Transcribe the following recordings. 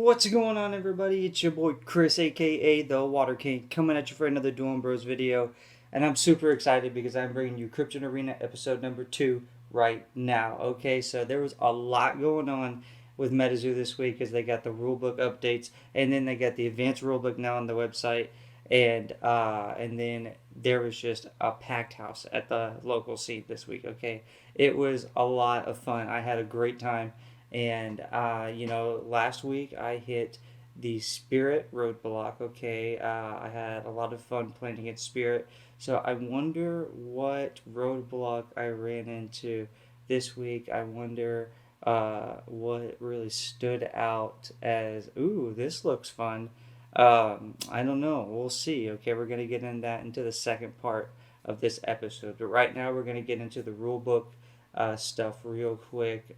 What's going on, everybody? It's your boy Chris A.K.A. the Water King, coming at you for another Dueling Bros video. And I'm super excited because I'm bringing you Cryptid Arena episode number 2 right now. Okay, so there was a lot going on with Metazoo this week as they got the rulebook updates, and then they got the advanced rulebook now on the website, and then there was just a packed house at the local scene this week. Okay, it was a lot of fun. I had a great time. And last week I hit the Spirit roadblock. Okay, I had a lot of fun playing against Spirit. So I wonder what roadblock I ran into this week. I wonder what really stood out as, ooh, this looks fun. I don't know. We'll see. Okay, we're gonna get into the second part of this episode. But right now we're gonna get into the rulebook stuff real quick.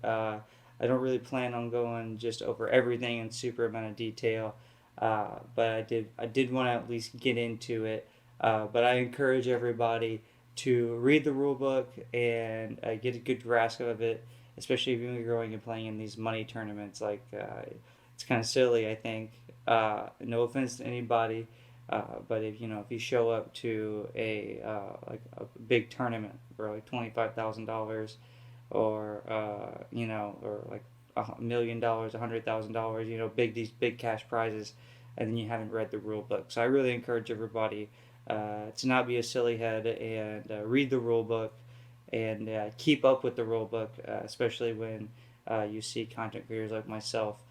I don't really plan on going just over everything in super amount of detail, but I did want to at least get into it. But I encourage everybody to read the rule book and get a good grasp of it, especially if you're going and playing in these money tournaments. It's kind of silly, I think. No offense to anybody, but if you show up to a big tournament for like $25,000 or or like $1,000,000, $100,000, these big cash prizes, and then you haven't read the rule book. So I really encourage everybody to not be a silly head and read the rule book and keep up with the rule book, especially when you see content creators like myself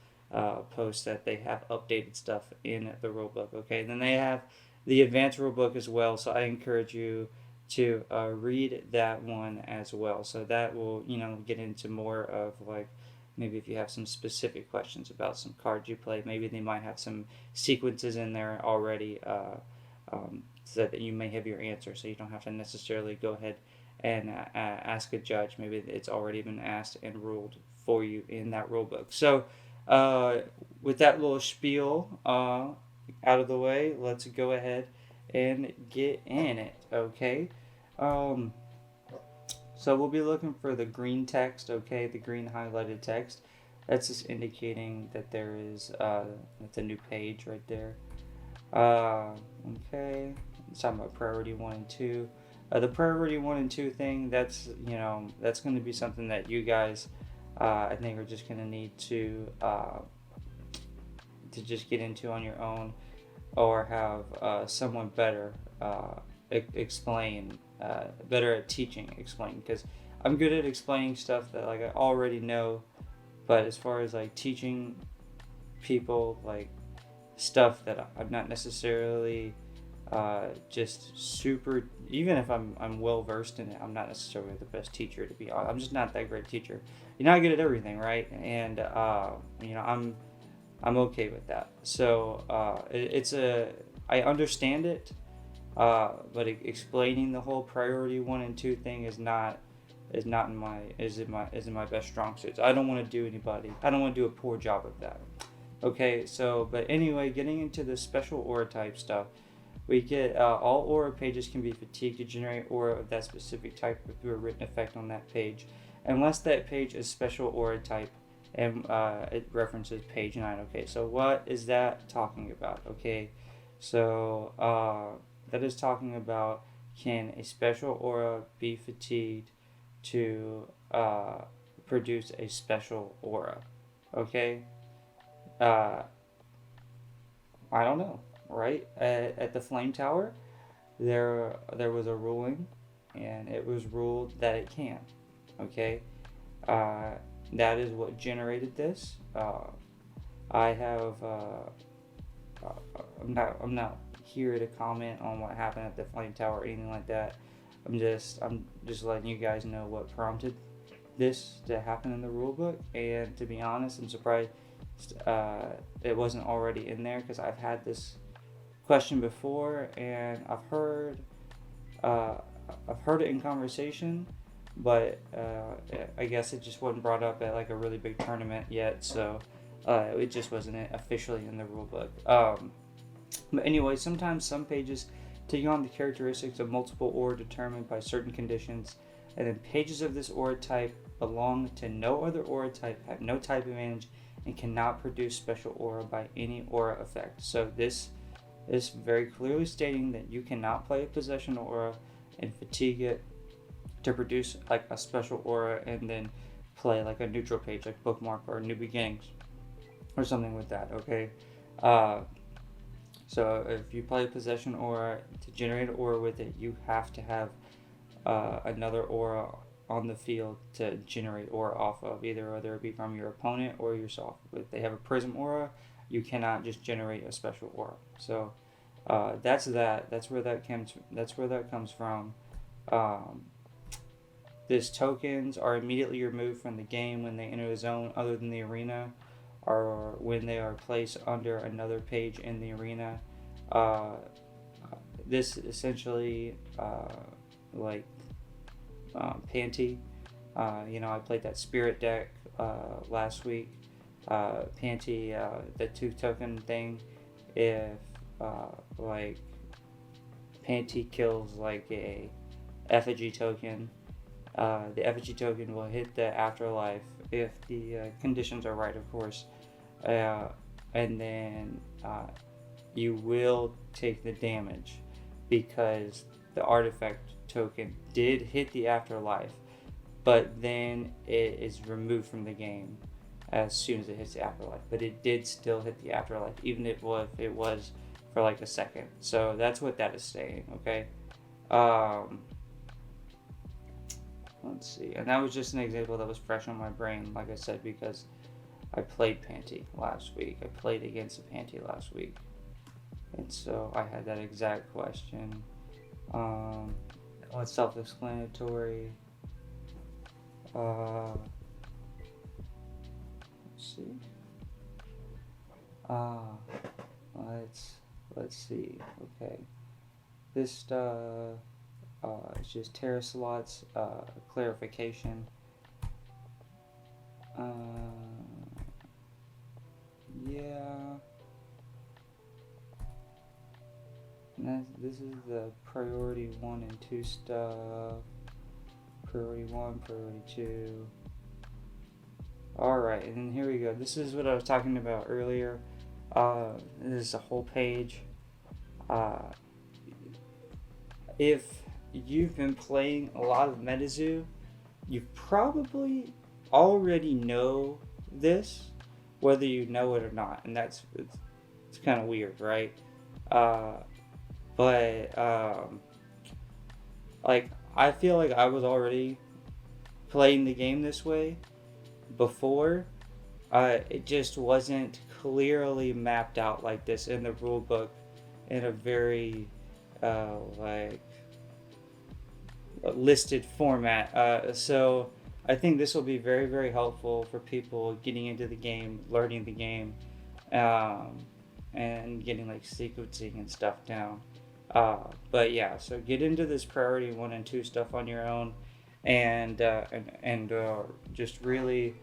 post that they have updated stuff in the rule book. Okay, and then they have the advanced rule book as well. So I encourage you to read that one as well. So that will, get into more of like maybe if you have some specific questions about some cards you play, maybe they might have some sequences in there already so that you may have your answer. So you don't have to necessarily go ahead and ask a judge. Maybe it's already been asked and ruled for you in that rule book. So with that little spiel out of the way, let's go ahead and get in it. Okay, um, so we'll be looking for the green text. Okay, the green highlighted text. That's just indicating that there is that's a new page right there. Okay, it's talking about priority 1 and 2. The priority 1 and 2 thing, that's that's going to be something that you guys I think are just going to need to just get into on your own, or have someone better explain, better at teaching explain, because I'm good at explaining stuff that like I already know, but as far as like teaching people like stuff that I'm not necessarily just super, even if I'm well versed in it, I'm not necessarily the best teacher, to be honest. I'm just not that great teacher. You're not good at everything, right? And I'm okay with that. So I understand it, but explaining the whole priority 1 and 2 thing is in my best strong suits. I don't want to do a poor job of that. Okay, so but anyway, getting into the special aura type stuff, we get all aura pages can be fatigued to generate aura of that specific type through a written effect on that page, unless that page is special aura type, and it references page 9. Okay, so what is that talking about? Okay, so that is talking about, can a special aura be fatigued to produce a special aura? Okay, I don't know, right? At the Flame Tower, there was a ruling, and it was ruled that it can. Okay, that is what generated this. I have. I'm not here to comment on what happened at the Flame Tower or anything like that. I'm just letting you guys know what prompted this to happen in the rulebook. And to be honest, I'm surprised it wasn't already in there, because I've had this question before, and I've heard it in conversation, but I guess it just wasn't brought up at like a really big tournament yet, so it just wasn't officially in the rulebook. But anyway, sometimes some pages take on the characteristics of multiple aura determined by certain conditions, and then pages of this aura type belong to no other aura type, have no type advantage, and cannot produce special aura by any aura effect. So this is very clearly stating that you cannot play a possession aura and fatigue it to produce like a special aura and then play like a neutral page like Bookmark or New Beginnings or something with that, okay? So if you play possession aura, to generate an aura with it, you have to have another aura on the field to generate aura off of, either whether it be from your opponent or yourself. If they have a prism aura, you cannot just generate a special aura. So that's that. That's where that comes from. These tokens are immediately removed from the game when they enter a zone other than the arena, or when they are placed under another page in the arena. This essentially Panty. I played that Spirit deck last week. Panty, the 2 token thing. If Panty kills like a effigy token, the effigy token will hit the afterlife if the conditions are right, of course, and then you will take the damage because the artifact token did hit the afterlife, but then it is removed from the game as soon as it hits the afterlife. But it did still hit the afterlife, even if it was for like a second. So that's what that is saying, okay? Let's see. And that was just an example that was fresh on my brain, like I said, because I played Panty last week. I played against a Panty last week. And so I had that exact question. It's self-explanatory. Let's see. Let's see. Okay. This stuff. It's just Terra slots, clarification. Yeah. This is the priority 1 and 2 stuff. Priority 1, priority 2. Alright, and then here we go. This is what I was talking about earlier. This is a whole page. If you've been playing a lot of Metazoo, you probably already know this, whether you know it or not, and it's kind of weird, right? I feel like I was already playing the game this way before. It just wasn't clearly mapped out like this in the rule book in a very listed format. So I think this will be very, very helpful for people getting into the game, learning the game, and getting like sequencing and stuff down. But yeah, so get into this priority 1 and 2 stuff on your own, and just really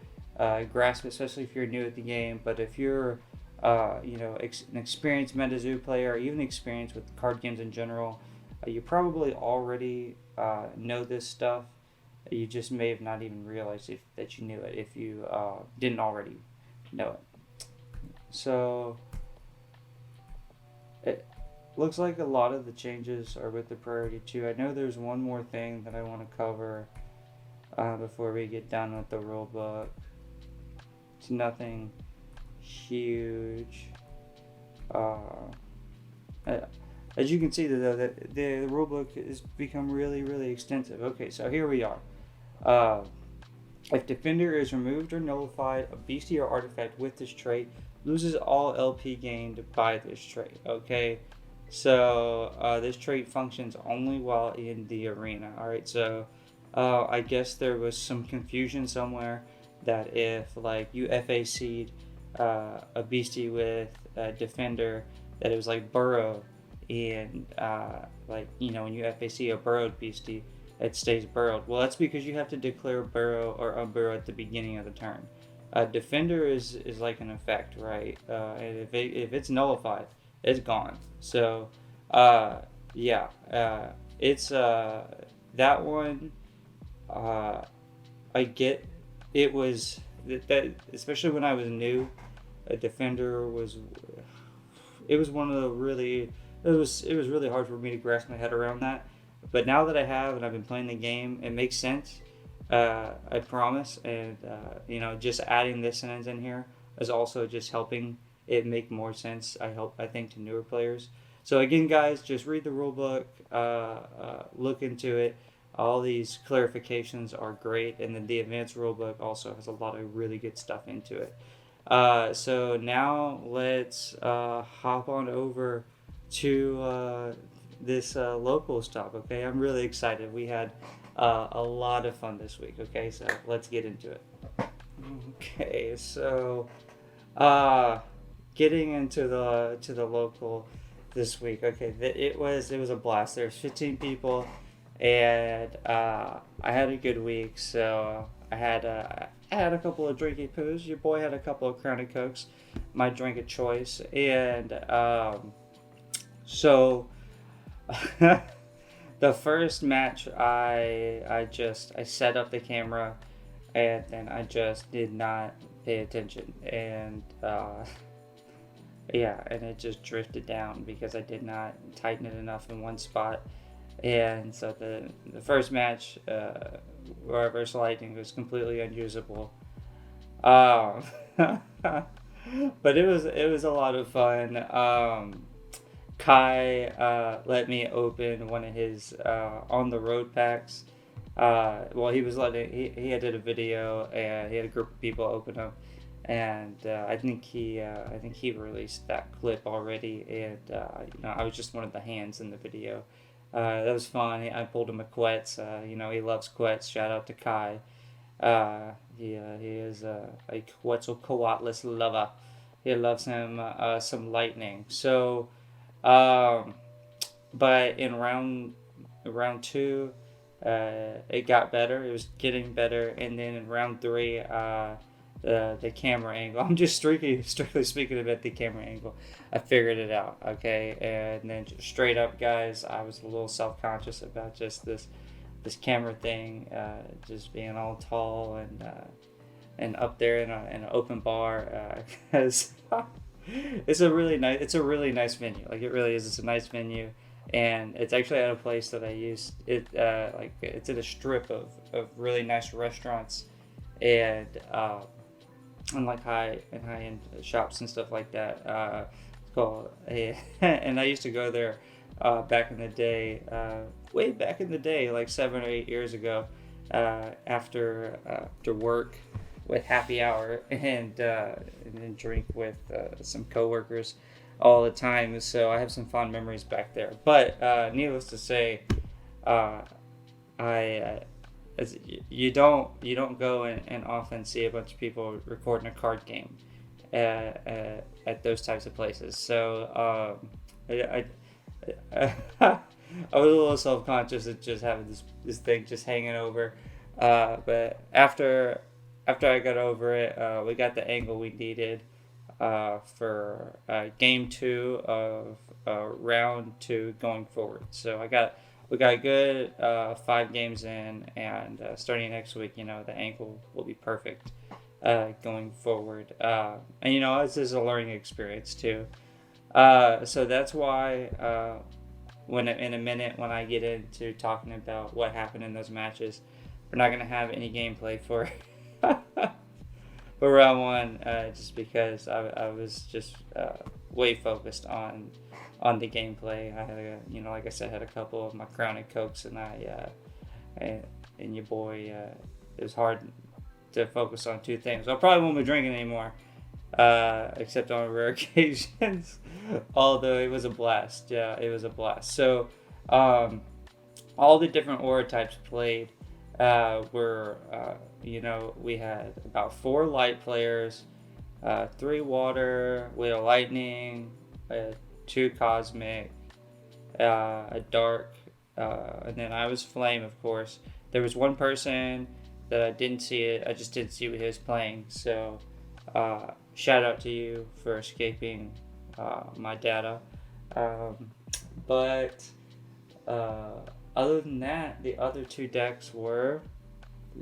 grasp it, especially if you're new at the game. But if you're an experienced Metazoo player, or even experienced with card games in general, you probably already know this stuff. You just may have not even realized that you knew it if you didn't already know it. So it looks like a lot of the changes are with the priority 2. I know there's one more thing that I want to cover before we get done with the rule book. It's nothing huge. As you can see, though, the rule book has become really, really extensive. Okay, so here we are. If Defender is removed or nullified, a beastie or artifact with this trait loses all LP gained by this trait. Okay, so this trait functions only while in the arena. Alright, so I guess there was some confusion somewhere that if like you FAC'd a beastie with a Defender, that it was like burrow, and when you FAC a burrowed beastie, it stays burrowed. Well, that's because you have to declare burrow or unburrow at the beginning of the turn. Defender is like an effect, right? And if it's nullified, it's gone. So it's that one. I get it was that especially when I was new, a defender was, it was one of the really, it was really hard for me to grasp my head around that. But now that I have and I've been playing the game, it makes sense. I promise, and just adding this sentence in here is also just helping it make more sense. I think to newer players. So again, guys, just read the rule book, look into it. All these clarifications are great, and then the advanced rule book also has a lot of really good stuff into it. So now let's hop on over to this local stuff. Okay, I'm really excited. We had a lot of fun this week. Okay, so let's get into it. Okay, so getting into the local this week. Okay, it was a blast. There's 15 people, and I had a good week. So I had a couple of drinky poos. Your boy had a couple of Crown and Cokes, my drink of choice, and so the first match I set up the camera, and then I just did not pay attention, and and it just drifted down because I did not tighten it enough in one spot. And so the first match, Reverse Lightning, was completely unusable. But it was a lot of fun. Kai let me open one of his on the road packs. He was he had did a video, and he had a group of people open them, and I think he released that clip already, and I was just one of the hands in the video. That was fun. I pulled him a Quetz. He loves Quetz. Shout out to Kai. He is a Quetzalcoatlus lover. He loves him some lightning. So, but in round two, it got better. It was getting better, and then in round three, the camera angle. I'm just strictly speaking about the camera angle. I figured it out. Okay, and then just straight up, guys, I was a little self-conscious about just this camera thing, just being all tall and up there in an open bar, because it's a really nice venue. Like, it really is. It's a nice venue, and it's actually at a place that I used it. It's in a strip of really nice restaurants, and like high-end shops and stuff like that. It's called and I used to go there back in the day, way back in the day, like 7 or 8 years ago, after work with happy hour, and then drink with some coworkers all the time. So I have some fond memories back there. But needless to say, you don't go and often see a bunch of people recording a card game at those types of places. So I was a little self-conscious of just having this thing just hanging over. But after I got over it, we got the angle we needed for game 2 of round 2 going forward. So we got a good 5 games in, and starting next week, the angle will be perfect going forward. And this is a learning experience too. So that's why in a minute, when I get into talking about what happened in those matches, we're not going to have any gameplay for for round 1, just because I was just way focused on the gameplay. I had like I said, had a couple of my Crown and Cokes, and and your boy, it was hard to focus on 2 things. I probably won't be drinking anymore, except on rare occasions. Although it was a blast. Yeah, it was a blast. So all the different aura types played were we had about 4 light players, 3 water, we had a lightning, 2 cosmic, a dark, and then I was flame, of course. There was one person that I didn't see it. I just didn't see what he was playing. So shout out to you for escaping my data. But other than that, the other 2 decks were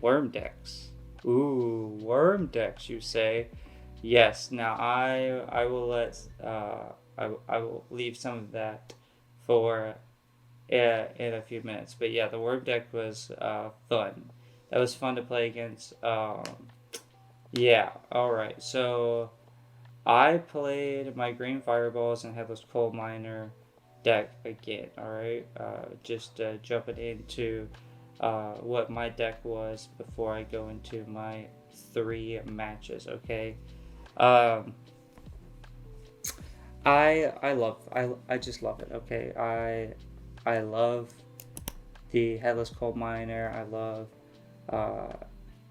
worm decks. Ooh, worm decks, you say? Yes. Now I will let I will leave some of that for in a few minutes. But yeah, the worm deck was fun. That was fun to play against. Yeah. All right. So I played my green fireballs and headless coal miner deck again. All right. Just jumping into what my deck was before I go into my 3 matches. Okay. Um, I just love it. Okay. I love the headless coal miner. I love uh,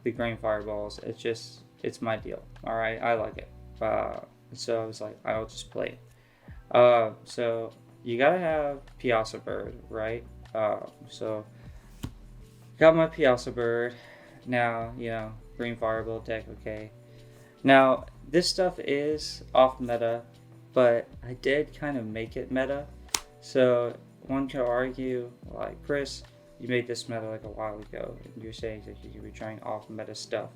the green fireballs. It's my deal. All right. I like it. So I was like, I'll just play it. So you gotta have Piazza Bird, right? So got my Piazza Bird. Now, green fireball deck, okay. Now, this stuff is off meta, but I did kind of make it meta. So one could argue, like, Chris, you made this meta like a while ago, and you're saying that you could be trying off meta stuff.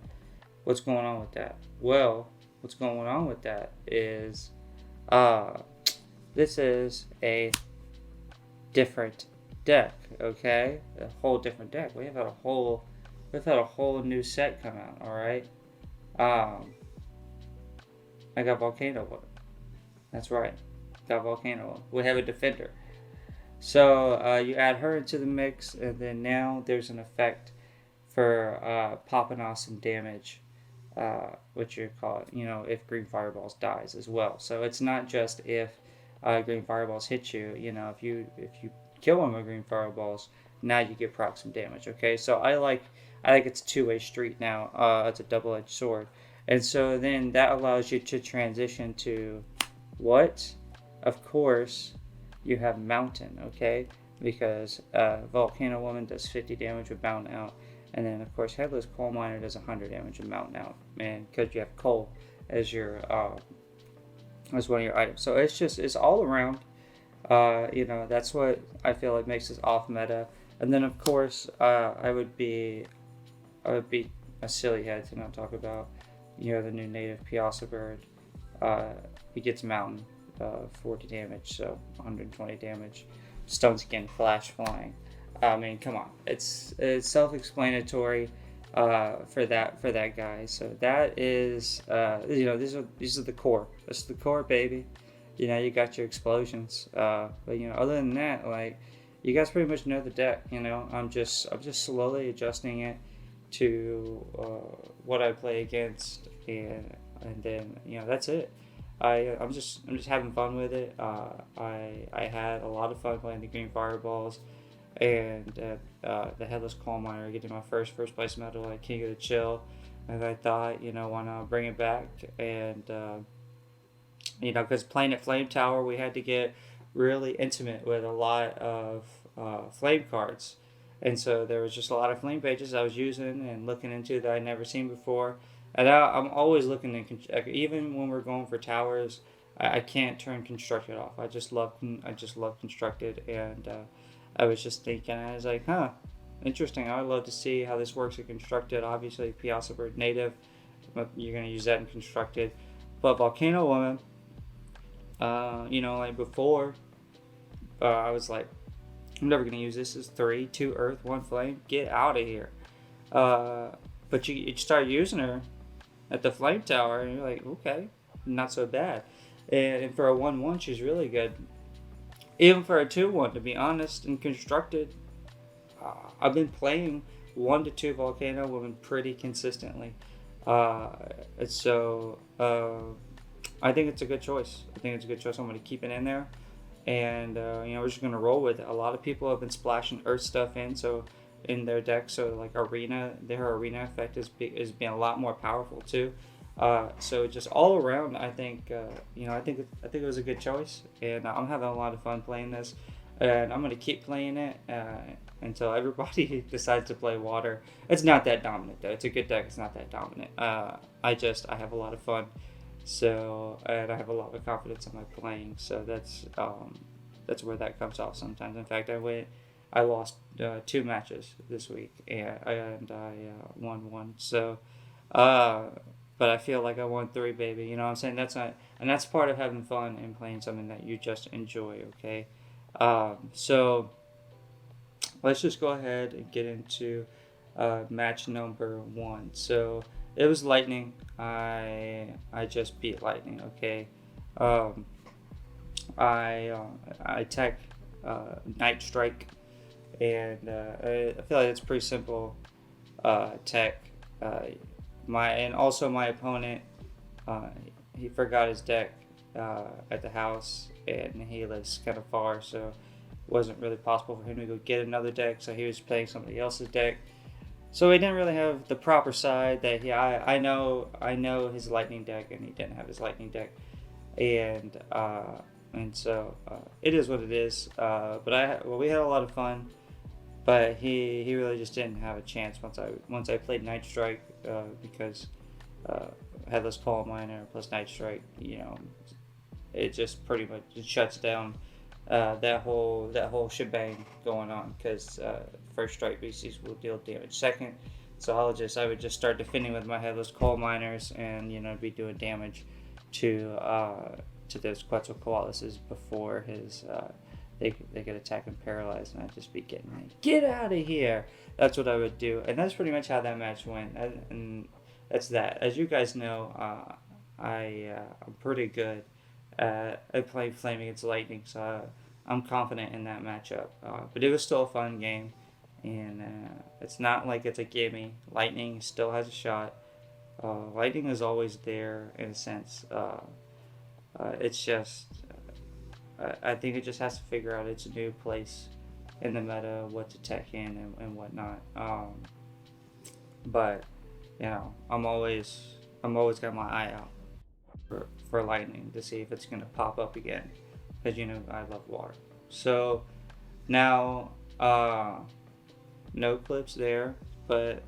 What's going on with that? Well, what's going on with that is uh, this is a different deck, okay? A whole different deck. We've had a whole new set come out, alright? Um, I got Volcano Wood. That's right. Got Volcano Wood. We have a defender. So you add her into the mix, and then now there's an effect for popping off some damage, what you call it, if Green Fireballs dies as well. So it's not just if Green Fireballs hit you, if you kill one with Green Fireballs, now you get proc some damage. Okay, so I like it's a two-way street now. It's a double-edged sword, and so then that allows you to transition to what? Of course, you have Mountain. Okay, because Volcano Woman does 50 damage with Mountain out. And then, of course, Headless Coal Miner does 100 damage with Mountain out, and because you have coal as your as one of your items. So it's all around. That's what I feel like makes this off meta. And then, of course, I would be a silly head to not talk about the new native Piazza Bird. He gets Mountain, 40 damage, so 120 damage. Stone Skin, Flash Flying. I mean, come on, it's self-explanatory for that guy. So that is these are the core. This is the core, baby. You got your explosions. But other than that, like, you guys pretty much know the deck. I'm just slowly adjusting it to what I play against, and then that's it. I'm just having fun with it. I had a lot of fun playing the green fireballs. And the headless coal miner, getting my first place medal at King of the Chill, and I thought, why not bring it back? And because playing at Flame Tower, we had to get really intimate with a lot of flame cards, and so there was just a lot of flame pages I was using and looking into that I'd never seen before. And I'm always looking at, even when we're going for towers, I can't turn constructed off. I just love constructed, and I was just thinking, I was like, interesting. I would love to see how this works in constructed. Obviously, Piazza Bird native, but you're going to use that in constructed. But Volcano Woman, like before, I was like, I'm never going to use this. As 3, 2 earth, 1 flame. Get out of here. But you start using her at the flame tower, and you're like, okay, not so bad. And for a 1/1, she's really good. Even for a 2/1, to be honest, and constructed, I've been playing 1 to 2 Volcano Women pretty consistently. So I think it's a good choice. I'm going to keep it in there, and we're just going to roll with it. A lot of people have been splashing Earth stuff in their deck, so like their arena effect is being a lot more powerful too. So just all around, I think it was a good choice, and I'm having a lot of fun playing this, and I'm gonna keep playing it until everybody decides to play water. It's not that dominant though. It's a good deck. It's not that dominant. I have a lot of fun, and I have a lot of confidence in my playing. So that's where that comes off sometimes. In fact, I lost 2 matches this week, and I won 1. So Uh, but I feel like I won three, baby. You know what I'm saying? That's not, and that's part of having fun and playing something that you just enjoy. Okay, so let's just go ahead and get into match number one. So it was Lightning. I just beat Lightning. Okay, um, I tech Night Strike, and I feel like it's pretty simple tech. Uh, and also my opponent, uh, he forgot his deck at the house, and he lives kind of far, so it wasn't really possible for him to go get another deck. So he was playing somebody else's deck. So he didn't really have the proper side that I know his lightning deck, and he didn't have his lightning deck, and so it is what it is. But we had a lot of fun. But he really just didn't have a chance once I played Night Strike because Headless Coal Miner plus Night Strike, it just pretty much shuts down that whole shebang going on because first strike VCs will deal damage. Second, so I would just start defending with my Headless Coal Miners and be doing damage to those Quetzal Koalas before his they could attack and paralyze, and I'd just be getting like, get out of here. That's what I would do, and that's pretty much how that match went. And that's that. As you guys know, I'm pretty good at playing Flame against Lightning, so I'm confident in that matchup. But it was still a fun game, and it's not like it's a gimme. Lightning still has a shot. Lightning is always there in a sense. It's just I think it just has to figure out its new place in the meta, what to tech in and whatnot. But I'm always got my eye out for lightning to see if it's gonna pop up again, because I love water. So now no clips there, but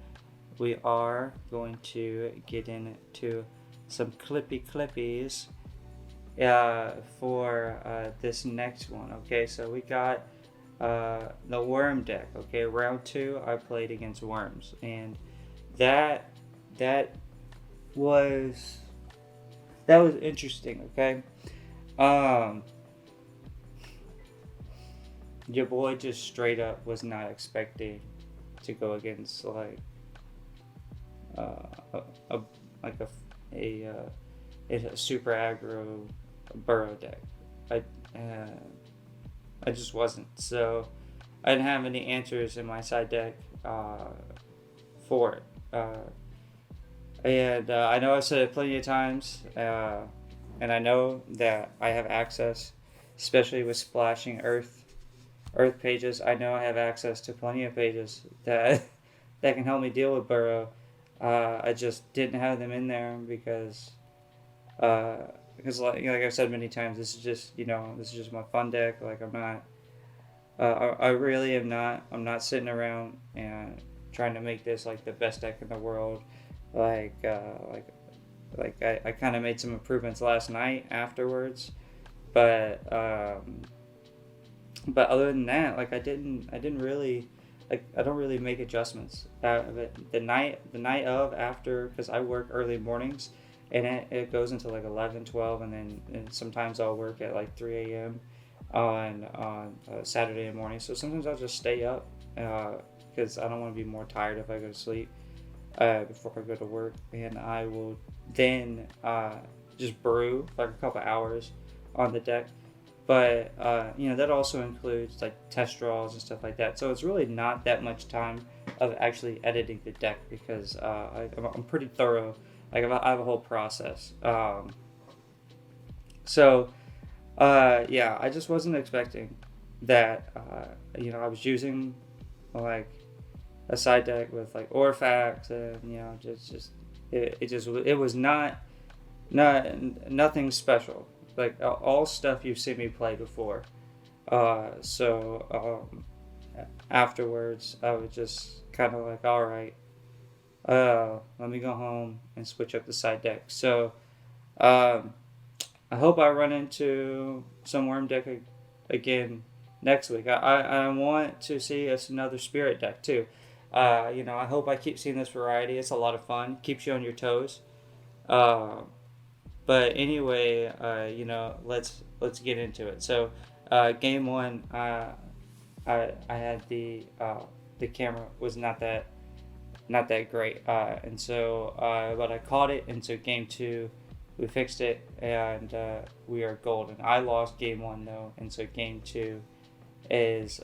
we are going to get into some clippies for this next one. Okay, so we got the worm deck. Okay, round 2 I played against worms, and that was interesting. Okay, your boy just straight up was not expecting to go against like a super aggro burrow deck. I just wasn't. So I didn't have any answers in my side deck for it. And I know I've said it plenty of times, and I know that I have access, especially with splashing Earth pages. I know I have access to plenty of pages that that can help me deal with burrow. I just didn't have them in there because like I've said many times, this is just my fun deck. Like I'm not, I really am not. I'm not sitting around and trying to make this like the best deck in the world. Like I kind of made some improvements last night afterwards, but other than that, like I didn't really. Like I don't really make adjustments out of it. The night of after, because I work early mornings, and it goes into like 11, 12, and sometimes I'll work at like 3 a.m. on Saturday morning. So sometimes I'll just stay up because I don't want to be more tired if I go to sleep before I go to work, and I will then just brew like a couple hours on the deck. But that also includes like test draws and stuff like that. So it's really not that much time of actually editing the deck because I'm pretty thorough. Like I have a whole process. I just wasn't expecting that. I was using like a side deck with like Orphax, and it was not nothing special. Like all stuff you've seen me play before. Afterwards, I was just kind of like, all right, let me go home and switch up the side deck. So I hope I run into some worm deck again next week. I want to see us another spirit deck too. I hope I keep seeing this variety. It's a lot of fun. Keeps you on your toes. Uh, but anyway, let's get into it. So, game one, I had the camera was not that great, and so but I caught it. And so game two, we fixed it, and we are golden. I lost game one though, and so game two is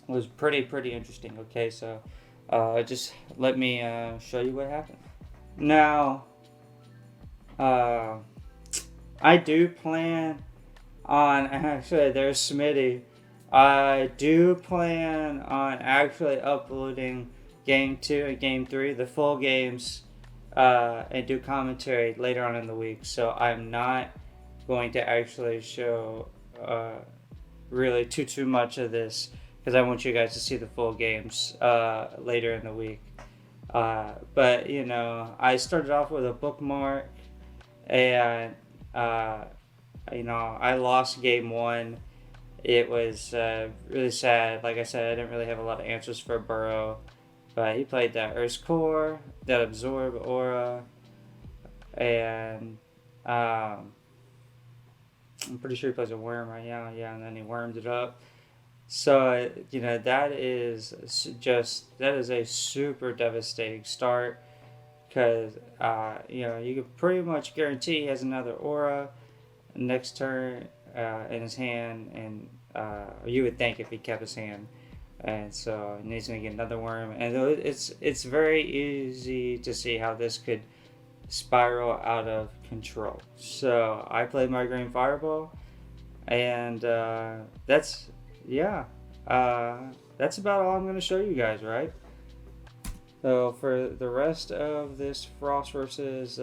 was pretty interesting. Okay, so just let me show you what happened. Now, uh, I do plan on actually. There's Smitty. I do plan on actually uploading game two and game three, the full games, and do commentary later on in the week. So I'm not going to actually show really too much of this because I want you guys to see the full games later in the week. But I started off with a bookmark, and I lost game one. It was really sad. Like I said, I didn't really have a lot of answers for Burrow, but he played that Earth's Core, that Absorb Aura, and I'm pretty sure he plays a Worm right now. Yeah, and then he wormed it up. So that is a super devastating start because you can pretty much guarantee he has another Aura next turn in his hand, and you would think if he kept his hand, and so he's gonna get another worm, and it's very easy to see how this could spiral out of control. So I played my green fireball, and that's about all I'm gonna show you guys, right? So for the rest of this Frost versus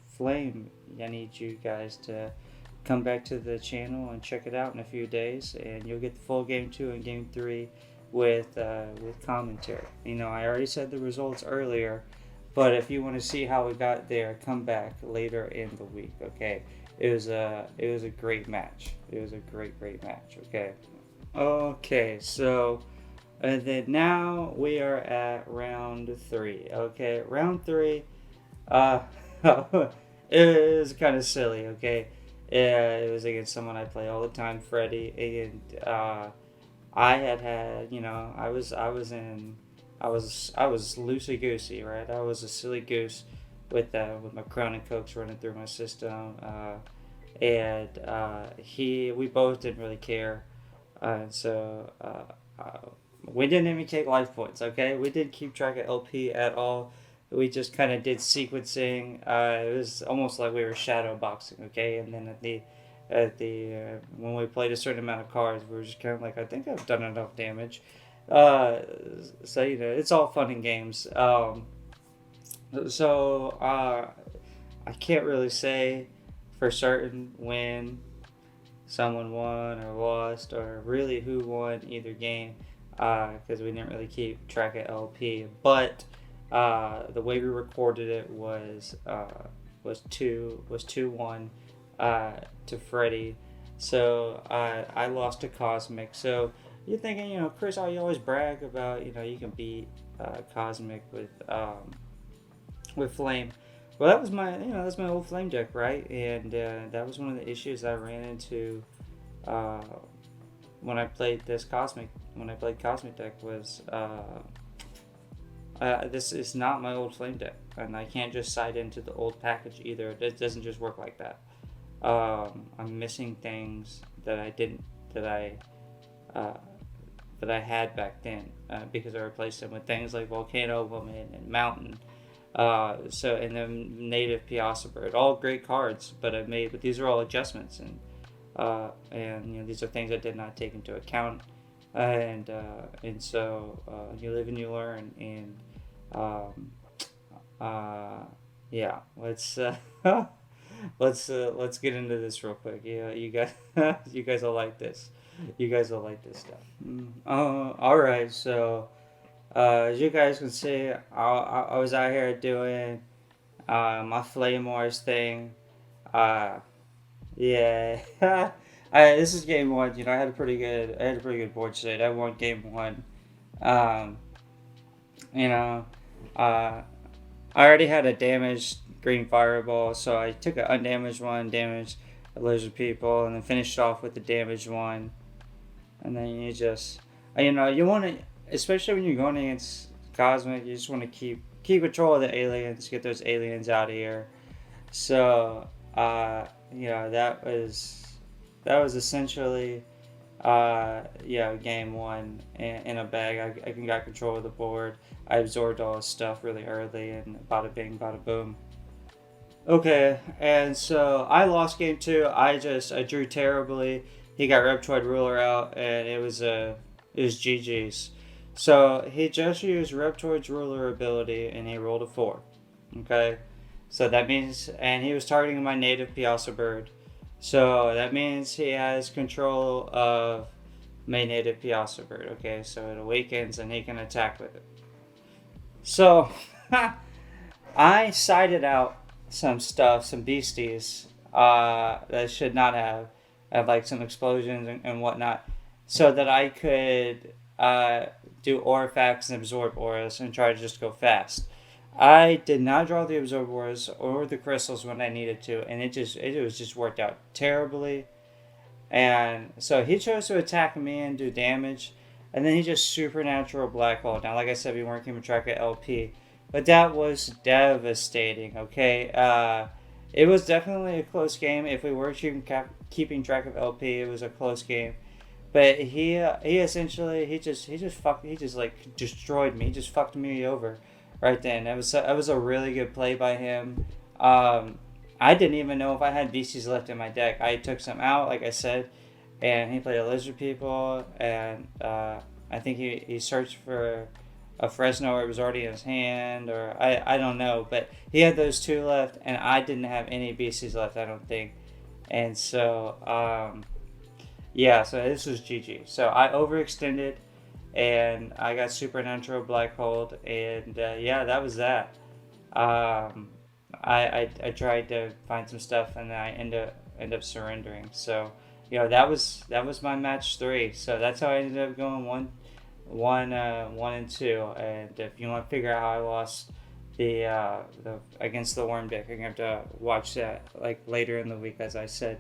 Flame, I need you guys to come back to the channel and check it out in a few days, and you'll get the full game 2 and game 3 with commentary. I already said the results earlier, but if you want to see how we got there, come back later in the week. Okay, it was a great match. It was a great match. Okay, so and then now we are at round 3. Okay, round 3. It was kind of silly. Okay, it was against someone I play all the time, Freddie, and I had I was loosey goosey, right? I was a silly goose with my Crown and Cokes running through my system, and we both didn't really care, and so we didn't even take life points. Okay, we didn't keep track of LP at all. We just kind of did sequencing. It was almost like we were shadow boxing. Okay, and then when we played a certain amount of cards, we were just kind of like, I think I've done enough damage. So it's all fun and games. So I can't really say for certain when someone won or lost, or really who won either game, because we didn't really keep track of LP. But the way we recorded it was 2-1 to Freddie. So I lost to Cosmic. So you're thinking, Chris, you always brag about you can beat Cosmic with Flame. Well, that was that's my old Flame deck, right? And that was one of the issues I ran into when I played Cosmic deck was this is not my old Flame deck, and I can't just side into the old package either. It doesn't just work like that. I'm missing things that I had back then because I replaced them with things like Volcano Woman and Mountain. And then Native Piazza Bird, all great cards, but these are all adjustments, and these are things I did not take into account, and so you live and you learn, and let's let's get into this real quick. Yeah, you guys you guys will like this. You guys will like this stuff. All right, so. As you guys can see, I was out here doing my Flame Wars thing. Yeah, This is game one. I had a pretty good board state. I won game one. Um, you know, uh, I already had a damaged green fireball, so I took an undamaged one, damaged a lizard people, and then finished off with the damaged one. And then you want to, especially when you're going against Cosmic, you just want to keep control of the aliens, get those aliens out of here. So, that was essentially, game one in a bag. I got control of the board. I absorbed all his stuff really early, and bada bing, bada boom. Okay, and so I lost game two. I drew terribly. He got Reptoid Ruler out, and it was GG's. So he just used Reptoid's Ruler ability, and he rolled a four. Okay, so that means, and he was targeting my native Piasa bird. So that means he has control of my native Piasa bird. Okay, so it awakens, and he can attack with it. So I sided out some beasties that should not have like some explosions and whatnot, so that I could do Aurifacts and absorb auras and try to just go fast. I did not draw the absorb auras or the crystals when I needed to, and it was just worked out terribly. And so he chose to attack me and do damage, and then he just supernatural black hole. Now, like I said, we weren't keeping track of LP, but that was devastating. Okay, it was definitely a close game. If we were keeping track of LP, it was a close game. But he essentially he just like destroyed me. He just fucked me over right then. That was a really good play by him. I didn't even know if I had beasties left in my deck. I took some out, like I said, and he played a lizard people, and I think he searched for a Fresno, or it was already in his hand, or I don't know, but he had those two left, and I didn't have any beasties left, I don't think. And so so this was GG. So I overextended, and I got supernatural black hold, and that was that. I tried to find some stuff, and I end up surrendering. So that was my match three. So that's how I ended up going one and two. And if you want to figure out how I lost the against the worm deck, you're gonna have to watch that like later in the week, as I said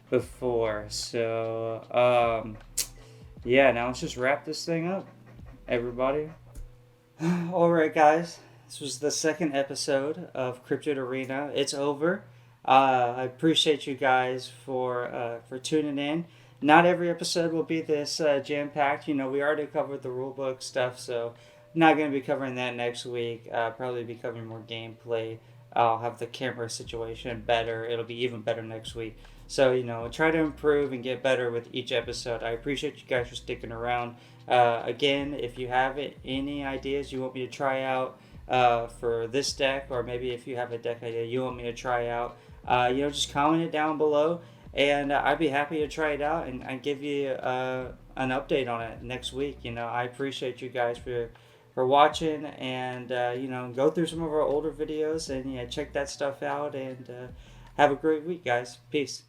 before. So now let's just wrap this thing up, everybody. All right, guys. This was the second episode of Cryptid Arena. It's over. I appreciate you guys for tuning in. Not every episode will be this jam packed. We already covered the rulebook stuff, so I'm not going to be covering that next week. Probably be covering more gameplay. I'll have the camera situation better. It'll be even better next week. So try to improve and get better with each episode. I appreciate you guys for sticking around. Again, if you have any ideas you want me to try out for this deck, or maybe if you have a deck idea you want me to try out, just comment it down below, and I'd be happy to try it out and give you an update on it next week. I appreciate you guys for watching, and go through some of our older videos and check that stuff out, and have a great week, guys. Peace.